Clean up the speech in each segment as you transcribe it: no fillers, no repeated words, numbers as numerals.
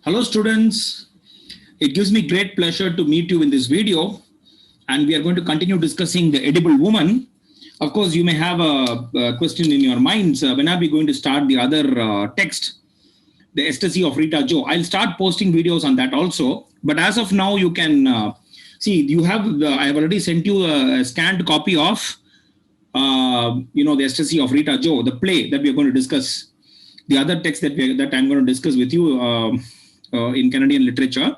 Hello students, it gives me great pleasure to meet you in this video, and we are going to continue discussing the edible woman. Of course, you may have a question in your minds, when are we going to start the other text, the ecstasy of Rita Jo? I'll start posting videos on that also, but as of now you can see, you have, I have already sent you a scanned copy of the ecstasy of Rita Jo, the play that we are going to discuss. The other text that I'm going to discuss with you in Canadian literature.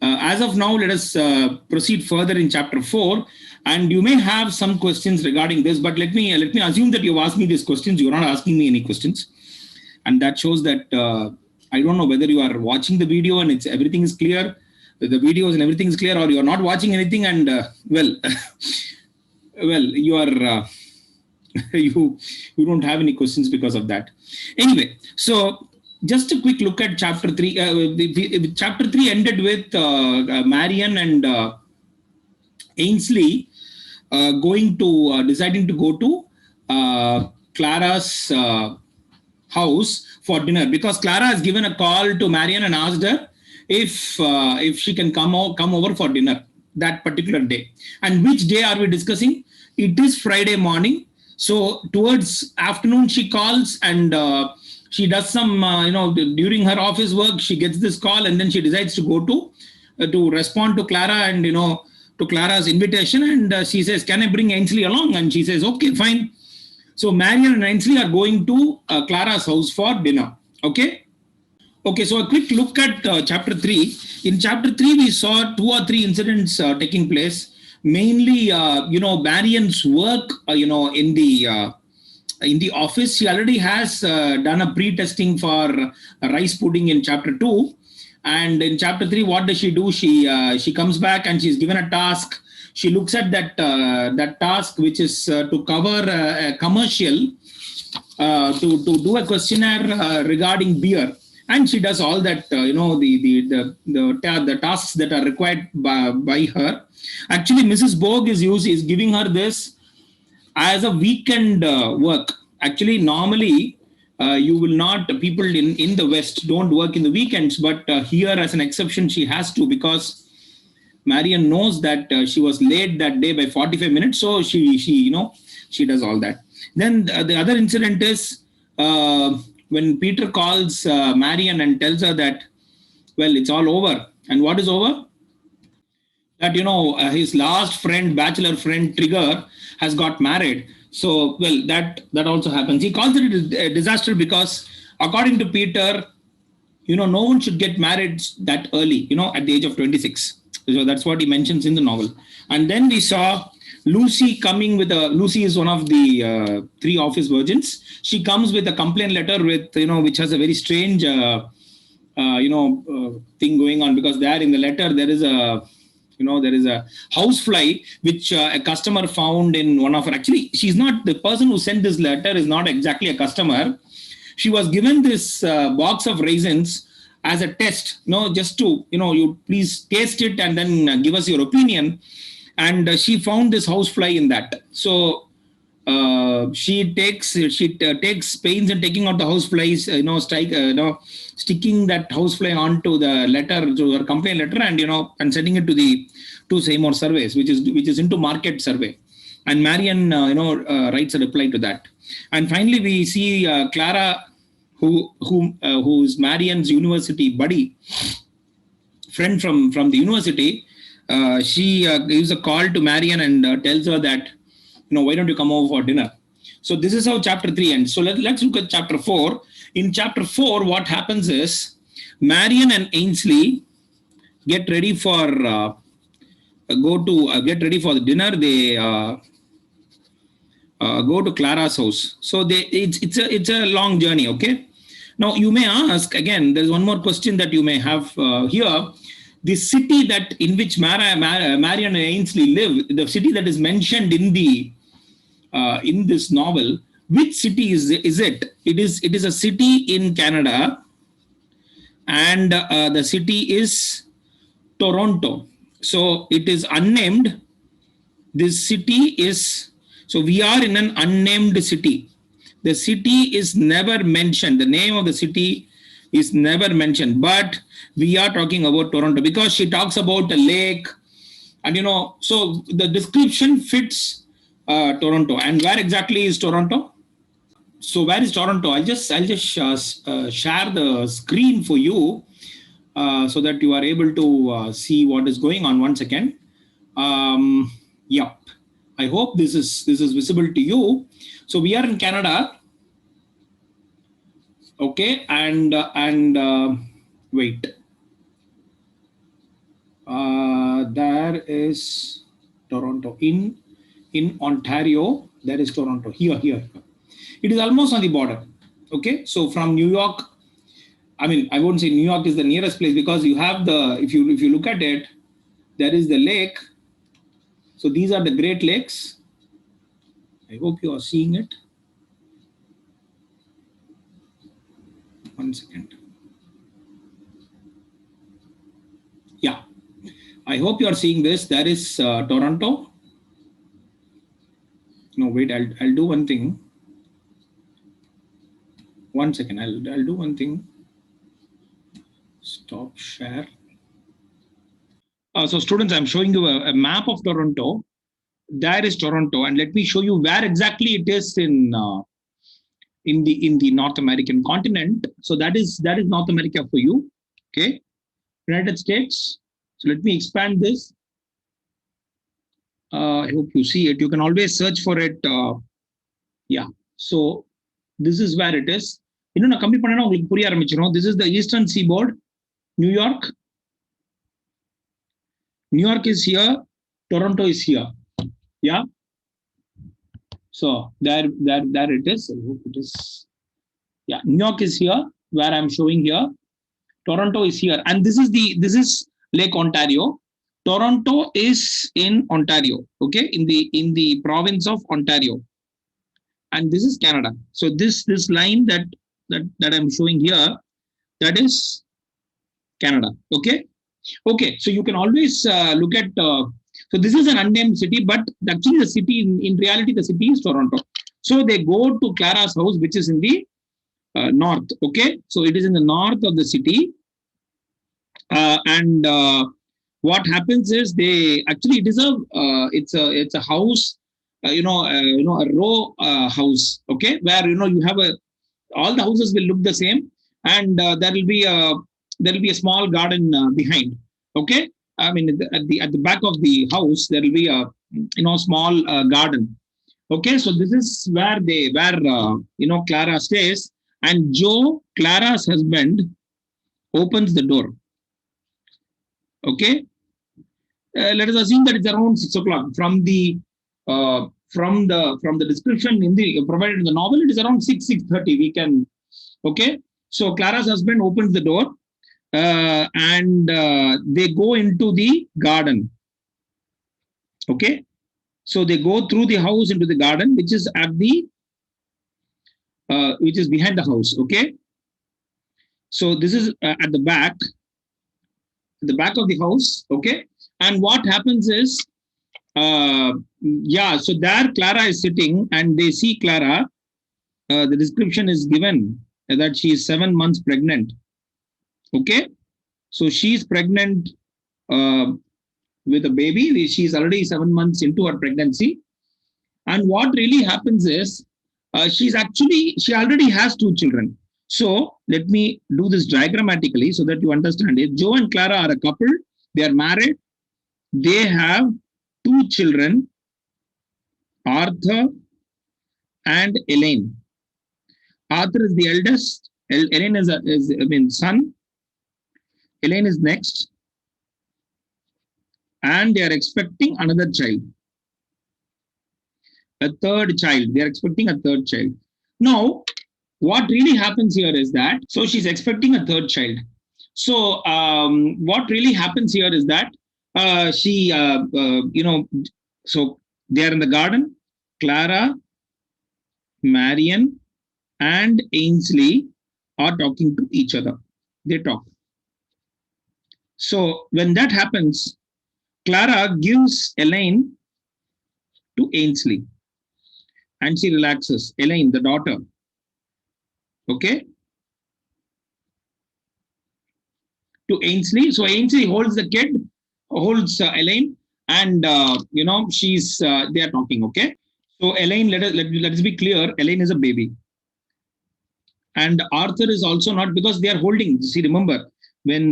As of now, let us proceed further in chapter 4. And you may have some questions regarding this, but let me assume that you've asked me these questions. You're not asking me any questions. And that shows that I don't know whether you are watching the video and everything is clear, the videos and everything is clear, or you're not watching anything and, well, you are... you don't have any questions because of that. Anyway, so just a quick look at chapter 3. Chapter 3 ended with Marian and Ainsley deciding to go to Clara's house for dinner, because Clara has given a call to Marian and asked her if she can come over for dinner that particular day. And which day are we discussing? It is Friday morning. So towards afternoon, she calls and she does some, during her office work, she gets this call and then she decides to go to respond to Clara and, to Clara's invitation. And she says, can I bring Ainsley along? And she says, okay, fine. So Marian and Ainsley are going to Clara's house for dinner. Okay. Okay, so a quick look at chapter 3. In chapter 3, we saw 2 or 3 incidents taking place. Mainly, Marian's work, in the office. She already has done a pre-testing for rice pudding in chapter 2. And in chapter 3, what does she do? She comes back and she's given a task. She looks at that task, which is to cover a commercial, to do a questionnaire regarding beer. And she does all that, the tasks that are required by her. Actually, Mrs. Bogue is giving her this as a weekend work. Actually, normally, you will not, people in the West don't work in the weekends, but here as an exception, she has to, because Marian knows that she was late that day by 45 minutes. So she does all that. Then the other incident is when Peter calls Marian and tells her that, well, it's all over. And what is over? That, his last friend, bachelor friend, Trigger, has got married. So, well, that also happens. He calls it a disaster because, according to Peter, no one should get married that early, at the age of 26. So that's what he mentions in the novel. And then we saw Lucy coming with Lucy is one of the 3 office virgins. She comes with a complaint letter with, which has a very strange, thing going on, because there in the letter, there is a housefly, which a customer found in one of her. Actually, she's not, the person who sent this letter is not exactly a customer. She was given this box of raisins as a test, just to, you please taste it and then give us your opinion. And she found this housefly in that. So she takes pains in taking out the houseflies, sticking that housefly onto the letter, to her complaint letter, and and sending it to Seymour Surveys, which is into market survey. And Marian, writes a reply to that. And finally, we see Clara, who's Marian's university buddy, friend from the university. She gives a call to Marian and tells her that, why don't you come over for dinner? So this is how chapter 3 ends. So let's look at chapter 4. In chapter 4, what happens is Marian and Ainsley get ready for the dinner. They go to Clara's house. So it's a long journey. Okay. Now you may ask again. There's one more question that you may have here. The city in which Marian and Ainsley live, the city that is mentioned in this novel, which city is it? It is a city in Canada, and the city is Toronto. So it is unnamed. This city is, so we are in an unnamed city. The city is never mentioned. The name of the city is never mentioned. But we are talking about Toronto because she talks about a lake, and so the description fits Toronto. And where exactly is Toronto? So where is Toronto? I'll just share the screen for you so that you are able to see what is going on. One second. Yep. I hope this is visible to you. So we are in Canada. Okay, and wait. There is Toronto in Ontario. There is Toronto here. It is almost on the border. Okay, so from New York, I mean, I won't say New York is the nearest place because you have the, if you look at it, there is the lake. So these are the Great Lakes. I hope you are seeing it. One second. Yeah, I hope you are seeing this. There is Toronto. No, wait, I'll do one thing. One second, I'll do one thing. Stop share. So students, I'm showing you a map of Toronto. There is Toronto, and let me show you where exactly it is in the North American continent. So that is North America for you. Okay, United States. So let me expand this. I hope you see it. You can always search for it. Yeah. So this is where it is. This is the Eastern Seaboard. New York. New York is here. Toronto is here. Yeah. So there it is. I hope it is. Yeah, New York is here, where I'm showing here. Toronto is here, and this is Lake Ontario. Toronto is in Ontario. Okay, in the province of Ontario, and this is Canada. So this line that I'm showing here, that is Canada. Okay. So you can always look at. So this is an unnamed city, but actually the city in reality the city is Toronto. So they go to Clara's house, which is in the north. Okay, so it is in the north of the city, and what happens is they actually it's a house, a row house. Okay, where you have all the houses will look the same, and there will be a small garden behind. Okay, I mean at the back of the house there will be a small garden. Okay, so this is where Clara stays, and Joe, Clara's husband, opens the door. Okay, let us assume that it's around 6 o'clock. From the description in the provided in the novel, it is around 6:30. We can. Okay, so Clara's husband opens the door, and they go into the garden. Okay, so they go through the house into the garden, which is which is behind the house. Okay, so this is at the back of the house. Okay, and what happens is, so there Clara is sitting, and they see Clara. The description is given that she is 7 months pregnant. Okay, so she's pregnant with a baby. She's already 7 months into her pregnancy, and what really happens is, she already has 2 children. So let me do this diagrammatically so that you understand it. Joe and Clara are a couple. They are married. They have 2 children, Arthur and Elaine. Arthur is the eldest. Elaine is son. Elaine is next. And they are expecting another child. A third child. They are expecting a third child. Now, what really happens here is that, so she's expecting a third child. So what really happens here is that so they're in the garden. Clara, Marion, and Ainsley are talking to each other. They talk. So when that happens, Clara gives Elaine to Ainsley, and she relaxes. Elaine, the daughter. Okay. to Ainsley. So Ainsley holds the kid, holds Elaine, and she's they are talking. Okay, so Elaine, let us be clear. Elaine is a baby, and Arthur is also not, because they are holding. See, remember when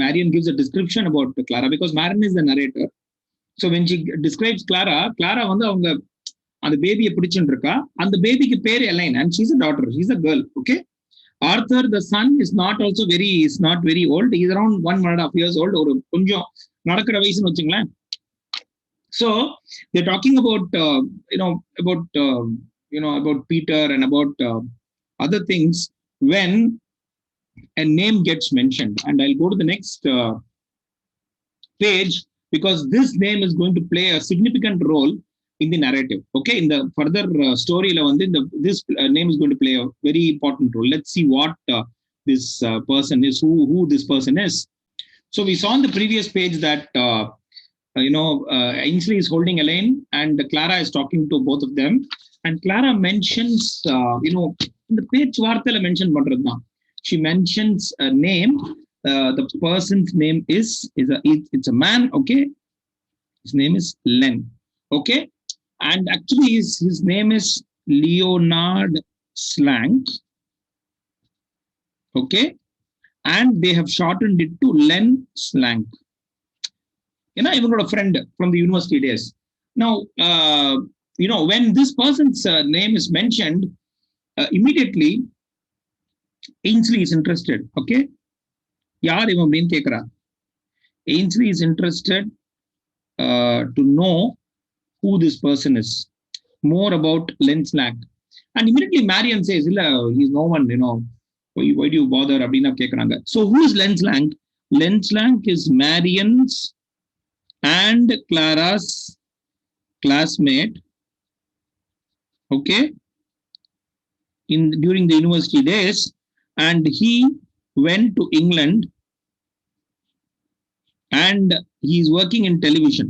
Marion gives a description about Clara, because Marion is the narrator. So when she describes Clara வந்து அவங்க அந்த பேபியை பிடிச்சுட்டு இருக்கா. அந்த பேபிக்கு பேர் A-line, and she's a daughter, she's a girl. Okay, Arthur the son is not very old. He's around 1.5 years old. ஒரு கொஞ்சம் நடக்கிற வயசுன்னு வச்சுங்களேன். So they're talking about about Peter and about other things when a name gets mentioned. And I'll go to the next page, because this name is going to play a significant role in the narrative. Okay, in the further story, this name is going to play a very important role. Let's see what this person is, who this person is. So we saw on the previous page that Ainsley is holding Elaine, and Clara is talking to both of them. And Clara mentions, in the page varthala mention pandradha. She mentions a name. The person's name it's a man. Okay, his name is Len. Okay, and actually his name is Leonard Slank. Okay, and they have shortened it to Len Slank. Even a friend from the university days. Now, when this person's name is mentioned, immediately Ainsley is interested. Okay, yaar ivan அப்படின்னு கேக்குறா. Ainsley is interested to know who this person is, more about Len Slank. And immediately Marion says, illa, he's no one, why do you bother அப்படின்னா கேக்குறாங்க. So who is Len Slank? Len Slank is Marion's and Clara's classmate. Okay, during the university days, and he went to England, and he is working in television.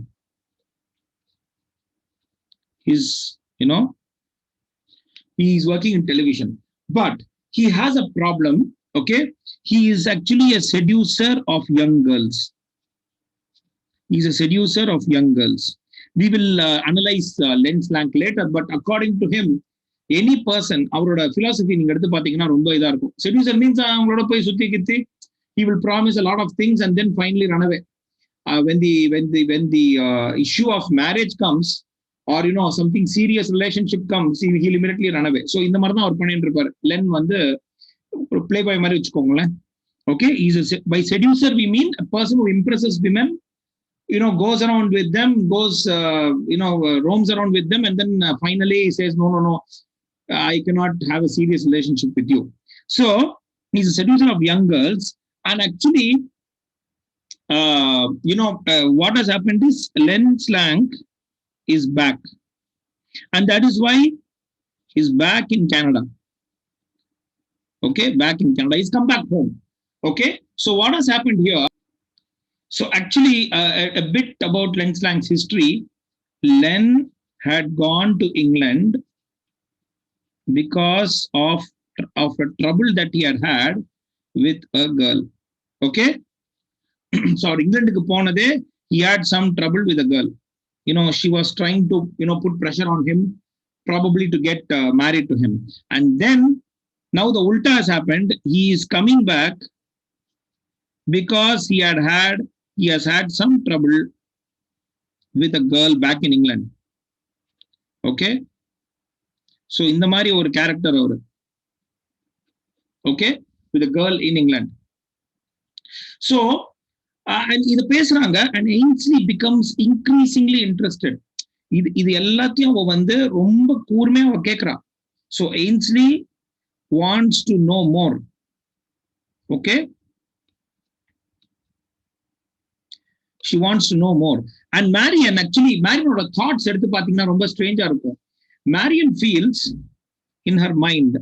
He is working in television, but he has a problem. Okay, he is actually a seducer of young girls. He's a seducer of young girls. We will analyze Len Slank later, but according to him, any person, அவரோட philosophy நீங்க எடுத்து பாத்தீங்கன்னா ரொம்ப இதா இருக்கும். Seducer means அவங்களோட போய் சுத்தி கித்தி, he will promise a lot of things and then finally run away. When the issue of marriage comes, or something serious relationship comes, he'll immediately run away. So இந்த மாதிரி தான் அவர் பண்ணிட்டு இருப்பாரு. லென் வந்து play boy மாதிரி வச்சுக்கோங்களேன். Okay, by seducer we mean a person who impresses women, goes around with them, roams around with them, and then finally says, no, I cannot have a serious relationship with you. So he's a seducer of young girls. And actually, what has happened is Len Slank is back, and that is why he's back in Canada. Okay, back in Canada, he's come back home. Okay, so what has happened here? So actually, a bit about Len Slank's history. Len had gone to England because of a trouble that he had with a girl. Okay, so England ku ponade, he had some trouble with a girl. She was trying to put pressure on him, probably to get married to him. And then now the ulta has happened. He is coming back because he has had some trouble with a girl back in England. Okay, so இந்த மாதிரி ஒரு character அவரு. Okay, with a girl in England. So and இது பேசுறாங்க, and Ainsley becomes increasingly interested. இது எல்லாத்தையும் அவ வந்து ரொம்ப கூர்மையா அவ கேக்குறா. So Ainsley wants to know more. Okay, she wants to know more. And Marionோட thoughts எடுத்து பாத்தீங்கன்னா ரொம்ப ஸ்ட்ரேஞ்சா இருக்கும். Marion feels in her mind,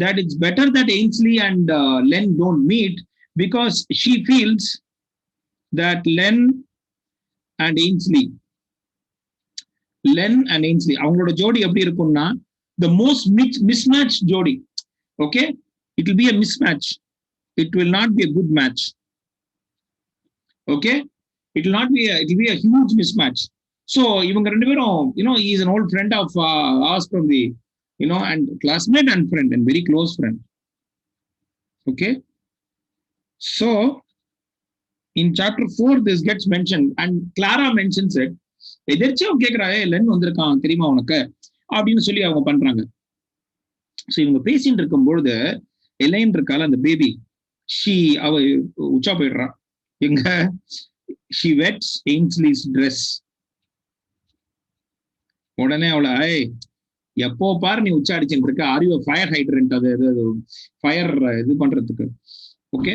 that it's better that Ainsley and Len don't meet, because she feels that Len and Ainsley, அவங்களோட ஜோடி எப்படி இருக்கும்னா, the most mismatched ஜோடி. Okay, it will be a mismatch. it will not be a good match. Okay, it will not be it will be a huge mismatch. So even he is an old friend of ours from the, and classmate and friend and very close friend. Okay, so in chapter 4 this gets mentioned and Clara mentions it. எதிர்ச்சியா கேட்கிறா, len வந்திருக்கான் தெரியுமா உனக்கு அப்படின்னு சொல்லி அவங்க பண்றாங்க. So இவங்க பேசிட்டு இருக்கும் பொழுது எலைன் இருக்கால அந்த பேபி, அவ உச்சா போயிடுறா. எங்க she wets Ainsley's dress. உடனே அவளை, எப்போ பாரு நீ உச்சா அடிச்சுட்டு இருக்க, ஆர் யூ ஃபயர் ஹைட்ரண்ட், அது ஃபயர் இது பண்றதுக்கு. Okay,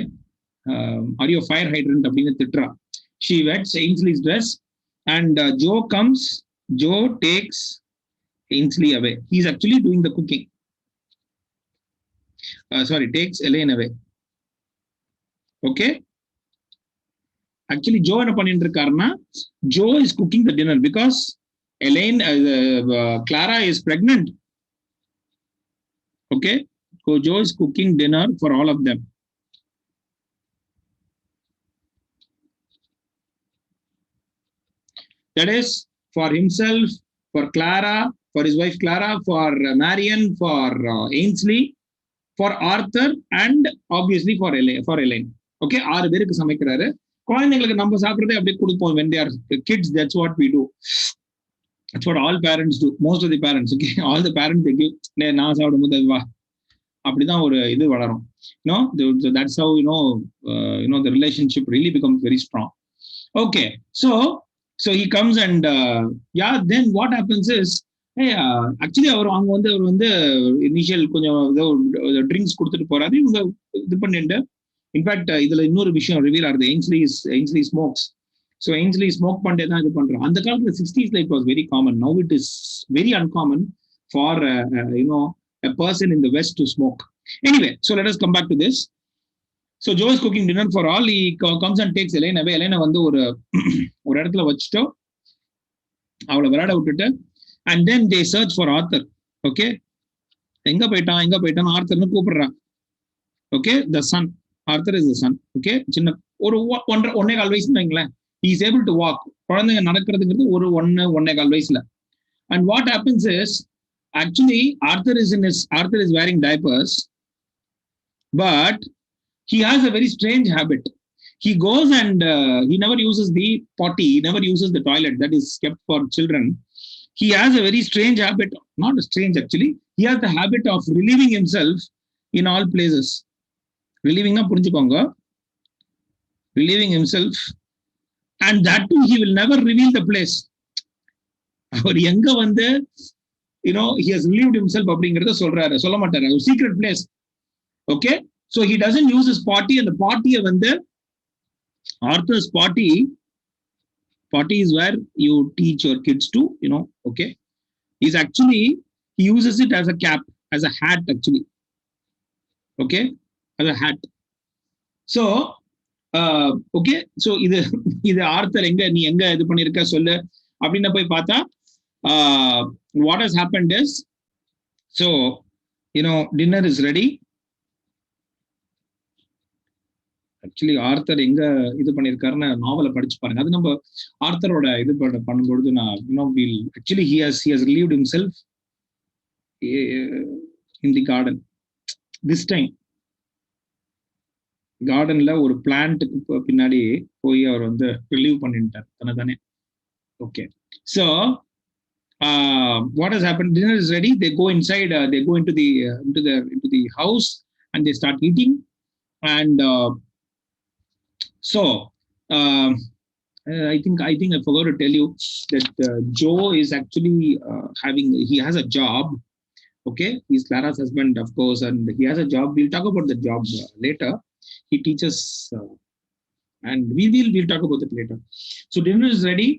are you fire hydrant அப்படின்னு திட்டுறா. she wets Ainsley's dress and Joe takes Ainsley away. He's actually doing the cooking. Takes Elaine away. Okay, actually Joe என்ன பண்ணிட்டு இருக்காருன்னா, Joe is cooking the dinner because Elaine, Clara is pregnant. Okay, so Joe is cooking dinner for all of them. That is for himself, for Clara, for his wife Clara, for Marion, for Ainsley, for Arthur, and obviously for Elaine. Okay, 6 பேருக்கு சமைக்கிறாரு. குழந்தைங்களுக்கு நம்ம சாப்பிடுறதே அப்படியே கொடுப்போம். when they are kids, that's what we do. That's what all parents do. Most of the parents, okay, all the parents they give, நான் சாப்பிடும்போது அது வா, அப்படிதான் ஒரு இது வளரும். That's how the relationship really becomes very strong. Okay, so he comes and then what happens is, actually அவர் வந்து initial கொஞ்சம் ட்ரிங்க்ஸ் கொடுத்துட்டு போறாரு. இவங்க இது பண்ணிட்டு, இன்ஃபேக்ட் இதுல இன்னொரு விஷயம் ரிவீல் ஆகுது. Ainsley smokes. So Ainsley smoke பண்ணிட்டே தான் இது பண்றான். அந்த காலத்துல 60s it was very common. Now it is very uncommon for a person in the West to smoke. Anyway, so let us come back to this. So Joe is cooking dinner for all. He comes and takes Elaine away. Elaine வந்து ஒரு இடத்துல வச்சுட்டோ அவளை விளையாட விட்டுட்டு, and then they search for Arthur. Okay, எங்க போயிட்டான் ஆர்த்தர்னு கூப்பிடுறான். Okay, the son, Arthur is the son. Okay, சின்ன ஒரு 1.25 வயசுன்னு வைங்களேன். He is able to walk. குழந்தைங்க நடக்கிறதுங்கிறது ஒரு 1.25 வயசுல. And what happens is, actually Arthur is wearing diapers, but he has a very strange habit. He goes and he never uses the potty, he never uses the toilet that is kept for children. He has a very strange habit, not strange actually, he has the habit of relieving himself in all places. Relieving na புரிஞ்சுக்கோங்க, relieving himself, and that too he will never reveal the place. அவர் எங்க வந்து he has relieved himself அப்படிங்கறத சொல்ல மாட்டாரு, ஒரு secret place. Okay, so he doesn't use his potty, and the potty வந்து Arthur's potty is where you teach your kids to, okay, he uses it as a cap, as a hat actually. Okay, as a hat. So okay, so இது author நீ எங்க இது பண்ணிருக்க சொல்லு அப்படின்னு போய் பார்த்தா, what has happened is, so dinner is ready. Actually author எங்க இது பண்ணிருக்காருன்னு நாவலை படிச்சு பாருங்க. அது நம்ம ஆர்த்தரோட இது பண்ணும்பொழுது நான் actually he has relieved himself in the garden. This time கார்டன்ல ஒரு பிளான்ட்டுக்கு பின்னாடி போய் அவர் வந்து ரிலீவ் பண்ணிட்டார் தானே. Okay, so what has happened, dinner is ready, they go inside, they go into the house and they start eating. And so I think I forgot to tell you that Joe is actually he has a job. Okay, he's Clara's husband, of course, and he has a job. We'll talk about the job later. He teaches, and we'll talk about it later. So dinner is ready,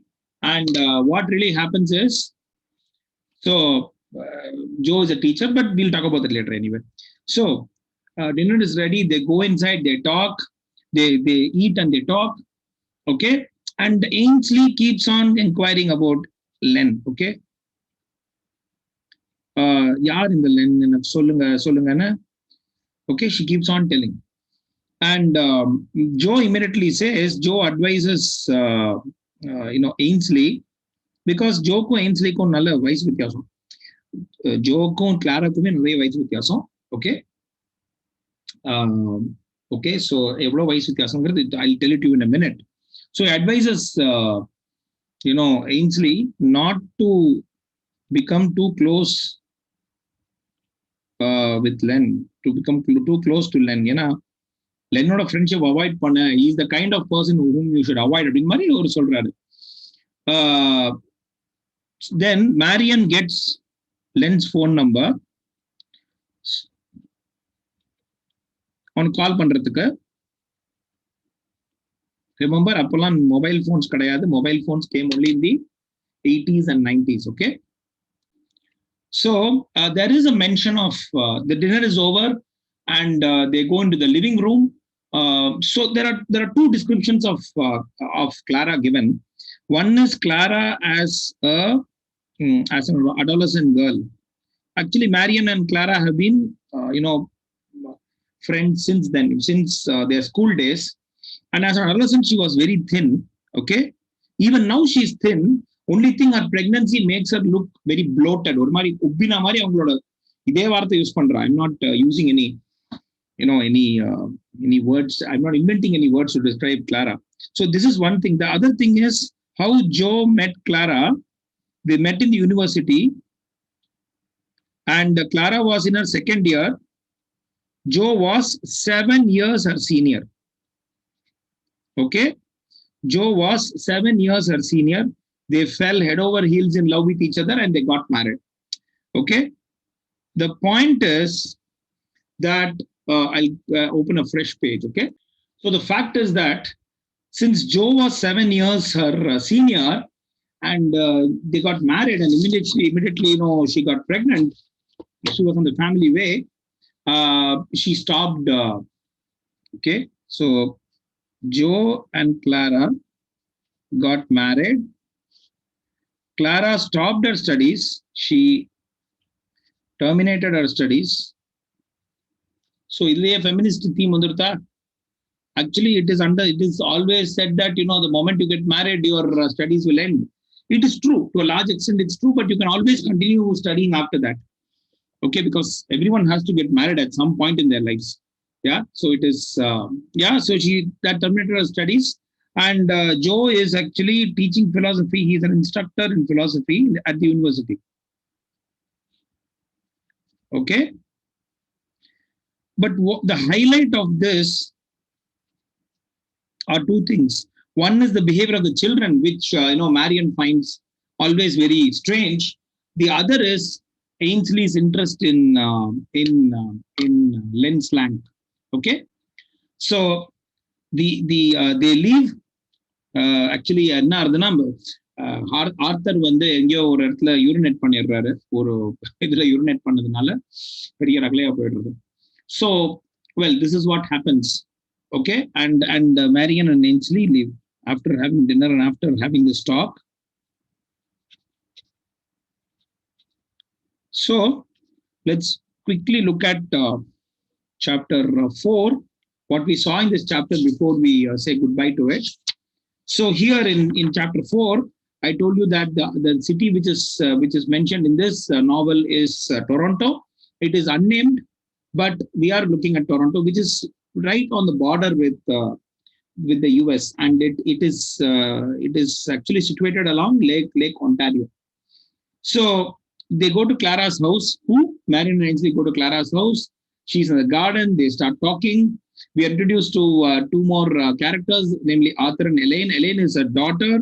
and what really happens is, so Joe is a teacher, but we'll talk about it later anyway. So dinner is ready, they go inside, they talk, they eat and they talk. Okay, and Ainsley keeps on inquiring about Len. Okay, யார் இந்த len, எனக்கு சொல்லுங்கன்னு. Okay, she keeps on telling. And Joe immediately says, Joe advises, Ainsley, because ஜோக்கும் எயின்ஸ்லிக்கும் நல்ல வயசு வித்தியாசம். ஜோக்கும் கிளாராக்குமே நிறைய வயசு வித்தியாசம். ஓகே ஓகே, ஸோ எவ்வளோ வயசு வித்தியாசங்கிறது I tell it you in a minute. So advices Ainsley not to become too close with Len, to become too close to Len. ஏன்னா லென்னோட ஃப்ரெண்ட்ஷிப் அவாய்ட் பண்ண, is the kind of person whom you should avoid அப்படின்னு மாதிரி ஒரு சொல்றாரு. Then Marian gets Len's phone number. அவனுக்கு கால் பண்றதுக்கு. Remember, அப்பெல்லாம் மொபைல் போன்ஸ் கிடையாது. Mobile phones game only in the 80s and 90s. Okay. So there is a mention of the dinner is over and they go into the living room. So there are two descriptions of Clara given. One is Clara as an adolescent girl. Actually, Marian and Clara have been friends since then, since their school days. And as an adolescent, she was very thin. Okay, even now she is thin. Only thing, her pregnancy makes her look very bloated. ஒரு மாதிரி உப்பினா மாதிரி அவங்களோட இதே வார்த்தை use பண்றா. I'm not using any words. I'm not inventing any words to describe Clara. So this is one thing. The other thing is how Joe met Clara. They met in the university, and Clara was in her second year. Joe was 7 years her senior. Okay, Joe was 7 years her senior. They fell head over heels in love with each other and they got married. Okay, the point is that I'll open a fresh page. Okay, so the fact is that since Joe was 7 years her senior and they got married, and immediately she got pregnant. She was on the family way. She stopped. Okay, so Joe and Clara got married. Clara stopped her studies. She terminated her studies. So, a feminist theme undertha. Actually, it is always said that the moment you get married, your studies will end. It is true to a large extent. It's true, but you can always continue studying after that. Okay, because everyone has to get married at some point in their lives. Yeah, so it is. So she terminated her studies. And Joe is actually teaching philosophy. He's an instructor in philosophy at the university. Okay. But the highlight of this are two things. One is the behavior of the children, which Marian finds always very strange. The other is Ainsley's interest in Len slang. Okay. So they leave. Actually என்ன ஆகுதுன்னா, author எங்கேயோ ஒரு இடத்துல urinate பண்ணிடுறாரு. ஒரு இதுல urinate பண்ணதுனால பெரிய ரகலையா போயிடுறது. So this is what happens. Okay, and Marian and Ainsley leave after having dinner and after having this talk. So let's quickly look at chapter 4. What we saw in this chapter before we say goodbye to it. So here in chapter 4, I told you that the city which is mentioned in this novel is Toronto. It is unnamed, but we are looking at Toronto, which is right on the border with the US, and it is actually situated along Lake Ontario. So they go to Clara's house. Marian and Ainsley go to Clara's house. She's in the garden. They start talking. We are introduced to two more characters, namely Arthur and Elaine. Elaine is a daughter.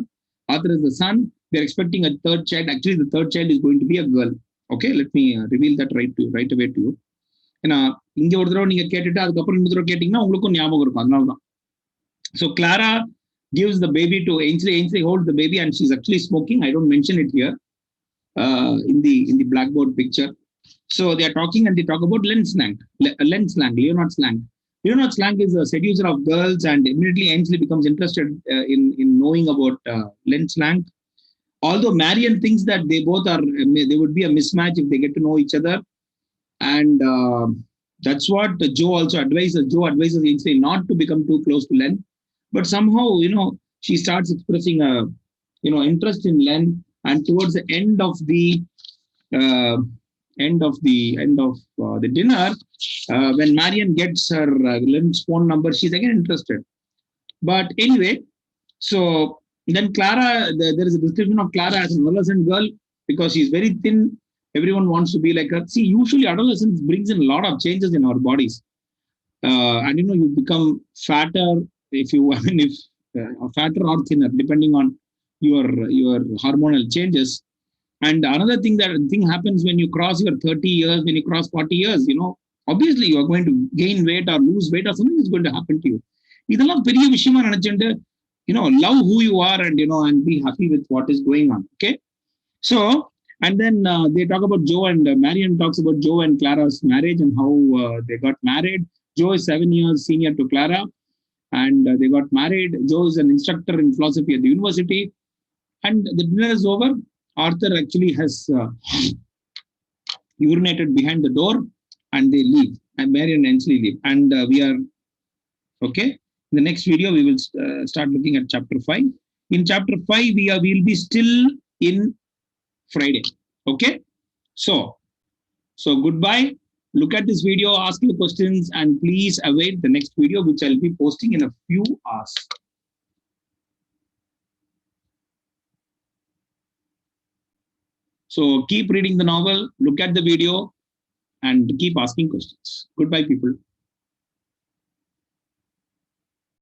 Arthur is the son. We are expecting a third child. Actually, the third child is going to be a girl. Okay, let me reveal that right away to you. ஏன்னா இங்க ஒரு தடவை நீங்க கேட்டுட்டு அதுக்கப்புறம் இன்னொரு தடவை கேட்டீங்கன்னா உங்களுக்கும் ஞாபகம் இருக்கும். அதனாலதான். So Clara gives the baby to Ainsley. Ainsley holds the baby and she's actually smoking. I don't mention it here in the blackboard picture. So they are talking and they talk about Len slang, Leonard slang. Leonard slang is a seducer of girls, and immediately Ainsley becomes interested in knowing about Len slang. Although Marian thinks that they would be a mismatch if they get to know each other. And That's what Joe also advises. Joe advises Ainsley not to become too close to Len, but somehow, she starts expressing a, interest in Len, and towards the uh, end of the dinner, when Marion gets her Len's phone number, she's again interested. But anyway, so then Clara, there is a description of Clara as an adolescent girl because she's very thin. Everyone wants to be like her. See, usually adolescence brings in a lot of changes in our bodies, and you become fatter if you, I mean, if fatter or thinner, depending on your hormonal changes. And another thing happens when you cross your 30 years, when you cross 40 years, obviously you are going to gain weight or lose weight or something is going to happen to you. இதெல்லாம் பெரிய விஷயமா நினைச்சுட்டு love who you are, and be happy with what is going on. Okay. So, and then they talk about Joe, and Marion talks about Joe and Clara's marriage and how they got married. Joe is 7 years senior to Clara, and they got married. Joe is an instructor in philosophy at the university, and the dinner is over. Arthur actually has urinated behind the door, and they leave. And Mary and Ainsley leave, and we are okay. In the next video, we will start looking at chapter 5. In chapter 5, we'll be still in Friday. Okay. So goodbye. Look at this video, ask your questions, and please await the next video, which I'll be posting in a few hours. So keep reading the novel, look at the video, and keep asking questions. Goodbye, people.